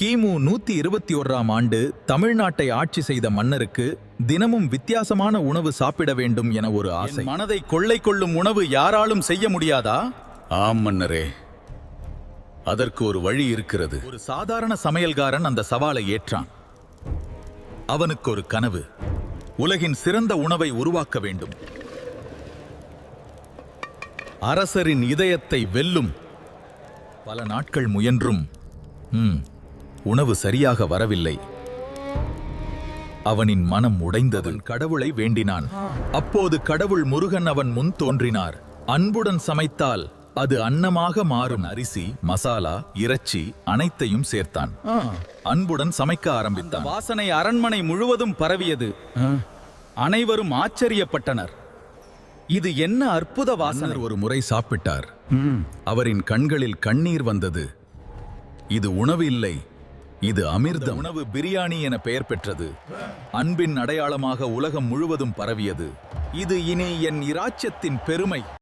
கிமு 121ஆம் ஆண்டு தமிழ்நாட்டை ஆட்சி செய்த மன்னருக்கு தினமும் வித்தியாசமான உணவு சாப்பிட வேண்டும் என ஒரு ஆசை. மனதை கொள்ளை கொள்ளும் உணவு யாராலும் செய்ய முடியாதா? ஆம் மன்னரே, அதற்கு ஒரு வழி இருக்கிறது. ஒரு சாதாரண சமையல்காரன் அந்த சவாலை ஏற்றான். அவனுக்கு ஒரு கனவு, உலகின் சிறந்த உணவை உருவாக்க வேண்டும். அரசரின் இதயத்தை வெல்லும். பல நாட்கள் முயன்றும் உணவு சரியாக வரவில்லை. அவனின் மனம் உடைந்தது. கடவுளை வேண்டினான். அப்போது கடவுள் முருகன் அவன் முன் தோன்றினார். அன்புடன் சமைத்தால் அது அன்னமாக மாறும். அரிசி, மசாலா, இறைச்சி அனைத்தையும் சேர்த்தான். அன்புடன் சமைக்க ஆரம்பித்தான். வாசனை அரண்மனை முழுவதும் பரவியது. அனைவரும் ஆச்சரியப்பட்டனர். இது என்ன அற்புத வாசனை! ஒரு முறை சாப்பிட்டார். அவரின் கண்களில் கண்ணீர் வந்தது. இது உணவு இல்லை, இது அமிர்தம். உணவு பிரியாணி என பெயர் பெற்றது. அன்பின் அடையாளமாக உலகம் முழுவதும் பரவியது. இது இனி என் இராச்சியத்தின் பெருமை.